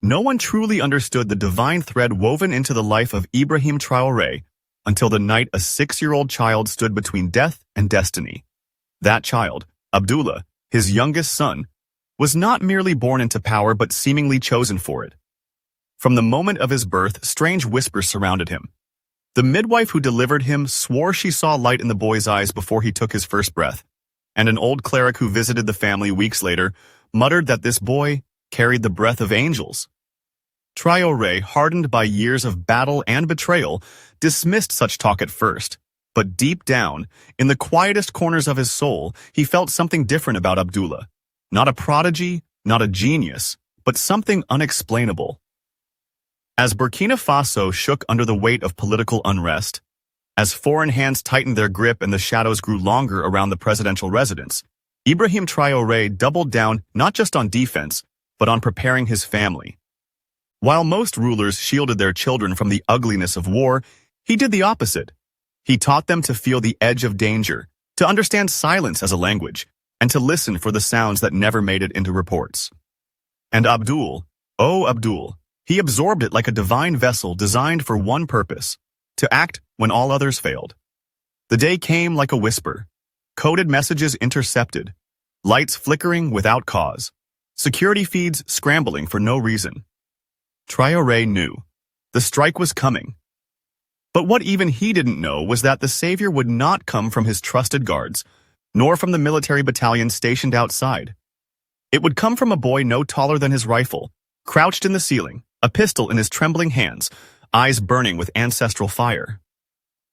No one truly understood the divine thread woven into the life of Ibrahim Traoré until the night a 6-year-old child stood between death and destiny. That child, Abdullah, his youngest son, was not merely born into power but seemingly chosen for it. From the moment of his birth, strange whispers surrounded him. The midwife who delivered him swore she saw light in the boy's eyes before he took his first breath, and an old cleric who visited the family weeks later muttered that this boy carried the breath of angels. Traoré, hardened by years of battle and betrayal, dismissed such talk at first. But deep down, in the quietest corners of his soul, he felt something different about Abdullah. Not a prodigy, not a genius, but something unexplainable. As Burkina Faso shook under the weight of political unrest, as foreign hands tightened their grip and the shadows grew longer around the presidential residence, Ibrahim Traoré doubled down not just on defense, but on preparing his family. While most rulers shielded their children from the ugliness of war, he did the opposite. He taught them to feel the edge of danger, to understand silence as a language, and to listen for the sounds that never made it into reports. And Abdul, he absorbed it like a divine vessel designed for one purpose, to act when all others failed. The day came like a whisper, coded messages intercepted, lights flickering without cause, security feeds scrambling for no reason. Traoré knew. The strike was coming. But what even he didn't know was that the savior would not come from his trusted guards, nor from the military battalion stationed outside. It would come from a boy no taller than his rifle, crouched in the ceiling, a pistol in his trembling hands, eyes burning with ancestral fire.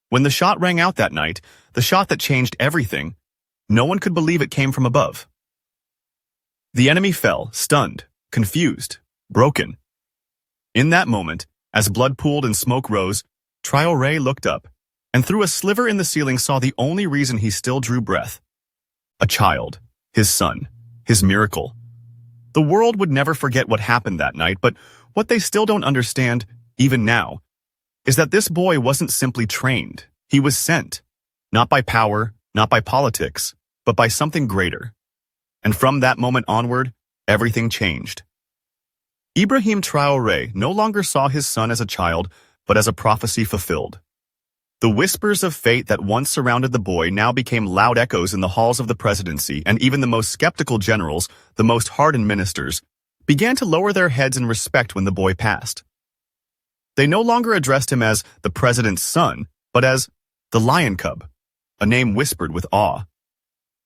When the shot rang out that night, the shot that changed everything, no one could believe it came from above. The enemy fell, stunned, confused, broken. In that moment, as blood pooled and smoke rose, Traoré looked up, and through a sliver in the ceiling saw the only reason he still drew breath. A child, his son, his miracle. The world would never forget what happened that night, but what they still don't understand, even now, is that this boy wasn't simply trained. He was sent, not by power, not by politics, but by something greater. And from that moment onward, everything changed. Ibrahim Traoré no longer saw his son as a child, but as a prophecy fulfilled. The whispers of fate that once surrounded the boy now became loud echoes in the halls of the presidency, and even the most skeptical generals, the most hardened ministers, began to lower their heads in respect when the boy passed. They no longer addressed him as the president's son, but as the lion cub, a name whispered with awe.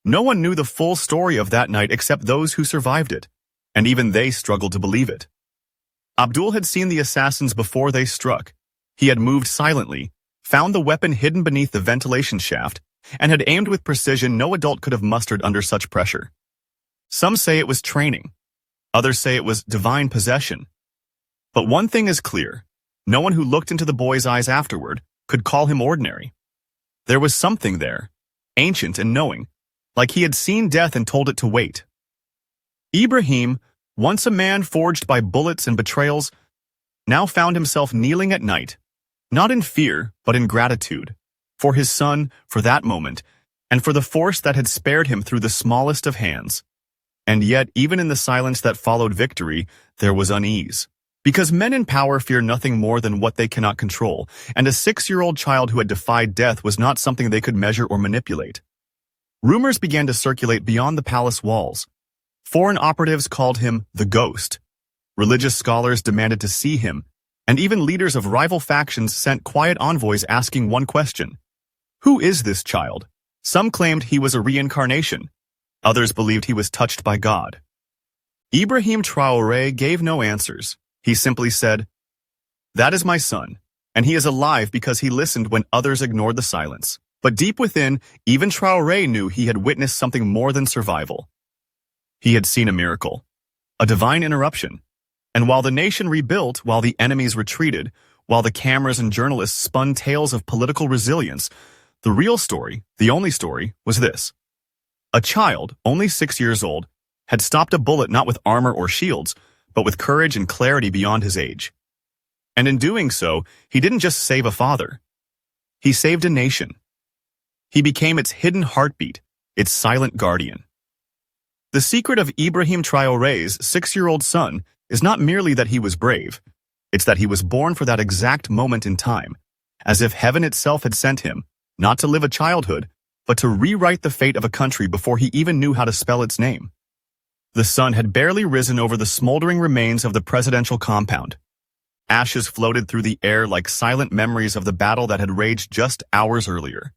No one knew the full story of that night except those who survived it, and even they struggled to believe it. Abdul had seen the assassins before they struck. He had moved silently, found the weapon hidden beneath the ventilation shaft, and had aimed with precision no adult could have mustered under such pressure. Some say it was training. Others say it was divine possession. But one thing is clear. No one who looked into the boy's eyes afterward could call him ordinary. There was something there, ancient and knowing, like he had seen death and told it to wait. Ibrahim, once a man forged by bullets and betrayals, now found himself kneeling at night, not in fear, but in gratitude, for his son, for that moment, and for the force that had spared him through the smallest of hands. And yet, even in the silence that followed victory, there was unease. Because men in power fear nothing more than what they cannot control, and a 6-year-old child who had defied death was not something they could measure or manipulate. Rumors began to circulate beyond the palace walls. Foreign operatives called him the ghost. Religious scholars demanded to see him, and even leaders of rival factions sent quiet envoys asking one question: who is this child? Some claimed he was a reincarnation. Others believed he was touched by God. Ibrahim Traoré gave no answers. He simply said, "That is my son, and he is alive because he listened when others ignored the silence." But deep within, even Traoré knew he had witnessed something more than survival. He had seen a miracle, a divine interruption. And while the nation rebuilt, while the enemies retreated, while the cameras and journalists spun tales of political resilience, the real story, the only story, was this. A child, only 6 years old, had stopped a bullet not with armor or shields, but with courage and clarity beyond his age. And in doing so, he didn't just save a father. He saved a nation. He became its hidden heartbeat, its silent guardian. The secret of Ibrahim Traoré's 6-year-old son is not merely that he was brave, it's that he was born for that exact moment in time, as if heaven itself had sent him, not to live a childhood, but to rewrite the fate of a country before he even knew how to spell its name. The sun had barely risen over the smoldering remains of the presidential compound. Ashes floated through the air like silent memories of the battle that had raged just hours earlier.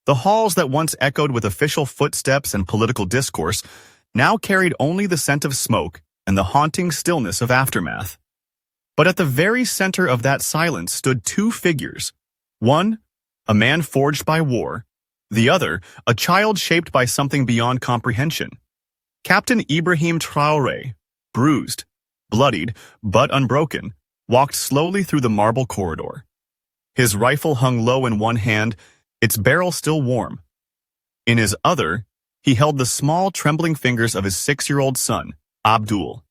The halls that once echoed with official footsteps and political discourse now carried only the scent of smoke and the haunting stillness of aftermath. But at the very center of that silence stood two figures. One, a man forged by war. The other, a child shaped by something beyond comprehension. Captain Ibrahim Traoré, bruised, bloodied, but unbroken, walked slowly through the marble corridor. His rifle hung low in one hand, its barrel still warm. In his other, he held the small, trembling fingers of his 6-year-old son, Abdul.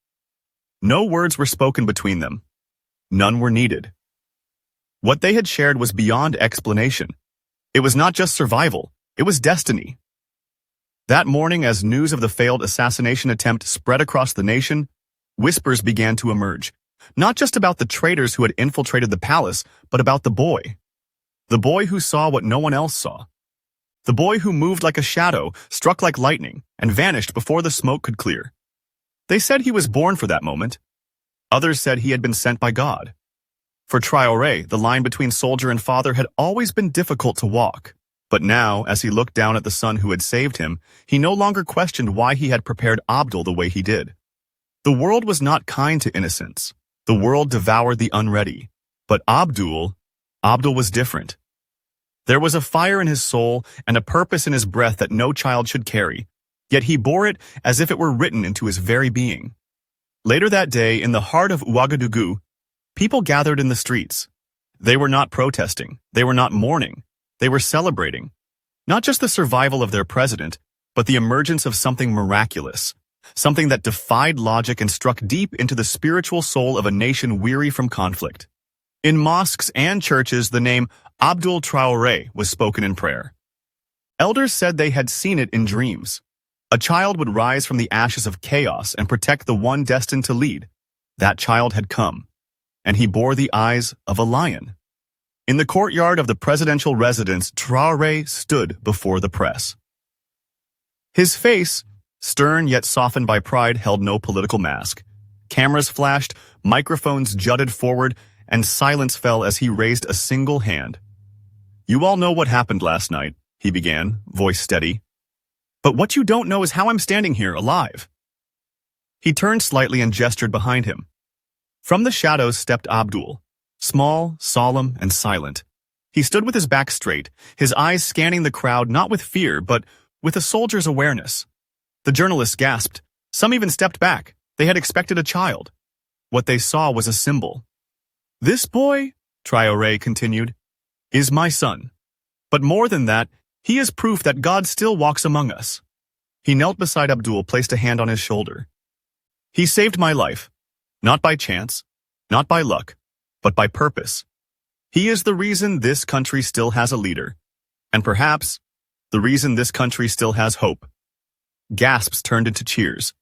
No words were spoken between them. None were needed. What they had shared was beyond explanation. It was not just survival, it was destiny. That morning, as news of the failed assassination attempt spread across the nation, whispers began to emerge, not just about the traitors who had infiltrated the palace, but about the boy. The boy who saw what no one else saw. The boy who moved like a shadow, struck like lightning, and vanished before the smoke could clear. They said he was born for that moment. Others said he had been sent by God. For Traoré, the line between soldier and father had always been difficult to walk. But now, as he looked down at the son who had saved him, he no longer questioned why he had prepared Abdul the way he did. The world was not kind to innocence. The world devoured the unready. But Abdul was different. There was a fire in his soul and a purpose in his breath that no child should carry, yet he bore it as if it were written into his very being. Later that day, in the heart of Ouagadougou, people gathered in the streets. They were not protesting, they were not mourning, they were celebrating. Not just the survival of their president, but the emergence of something miraculous, something that defied logic and struck deep into the spiritual soul of a nation weary from conflict. In mosques and churches, the name Abdul Traoré was spoken in prayer. Elders said they had seen it in dreams. A child would rise from the ashes of chaos and protect the one destined to lead. That child had come, and he bore the eyes of a lion. In the courtyard of the presidential residence, Traoré stood before the press. His face, stern yet softened by pride, held no political mask. Cameras flashed, microphones jutted forward, and silence fell as he raised a single hand. "You all know what happened last night," he began, voice steady. "But what you don't know is how I'm standing here, alive." He turned slightly and gestured behind him. From the shadows stepped Abdul, small, solemn, and silent. He stood with his back straight, his eyes scanning the crowd not with fear, but with a soldier's awareness. The journalists gasped. Some even stepped back. They had expected a child. What they saw was a symbol. "This boy," Traoré continued, "is my son. But more than that, he is proof that God still walks among us." He knelt beside Abdul, placed a hand on his shoulder. "He saved my life, not by chance, not by luck, but by purpose. He is the reason this country still has a leader, and perhaps the reason this country still has hope." Gasps turned into cheers.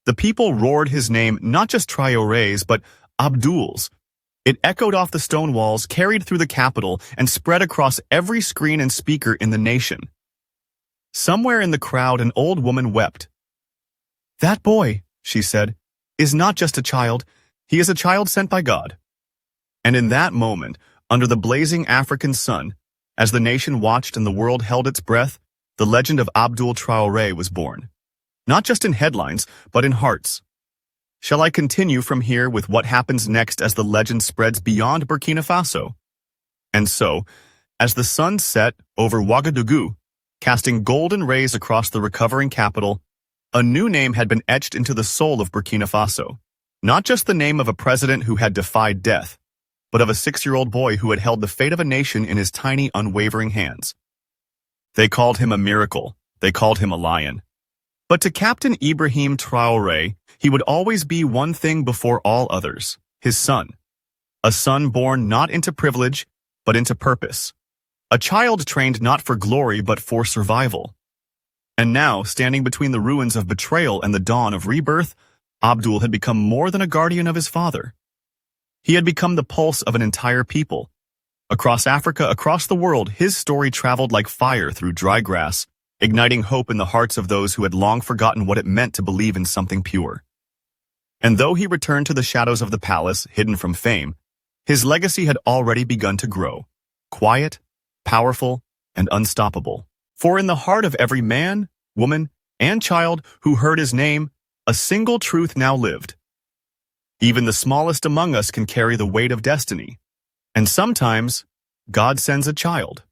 The people roared his name, not just Traoré's, but Abdul's. It echoed off the stone walls, carried through the capital, and spread across every screen and speaker in the nation. Somewhere in the crowd, an old woman wept. "That boy," she said, "is not just a child, he is a child sent by God." And in that moment, under the blazing African sun, as the nation watched and the world held its breath, the legend of Abdul Traoré was born. Not just in headlines, but in hearts. Shall I continue from here with what happens next as the legend spreads beyond Burkina Faso? And so, as the sun set over Ouagadougou, casting golden rays across the recovering capital, a new name had been etched into the soul of Burkina Faso. Not just the name of a president who had defied death, but of a 6-year-old boy who had held the fate of a nation in his tiny, unwavering hands. They called him a miracle. They called him a lion. But to Captain Ibrahim Traoré, he would always be one thing before all others, his son. A son born not into privilege, but into purpose. A child trained not for glory, but for survival. And now, standing between the ruins of betrayal and the dawn of rebirth, Abdul had become more than a guardian of his father. He had become the pulse of an entire people. Across Africa, across the world, his story traveled like fire through dry grass, igniting hope in the hearts of those who had long forgotten what it meant to believe in something pure. And though he returned to the shadows of the palace, hidden from fame, his legacy had already begun to grow, quiet, powerful, and unstoppable. For in the heart of every man, woman, and child who heard his name, a single truth now lived. Even the smallest among us can carry the weight of destiny. And sometimes, God sends a child.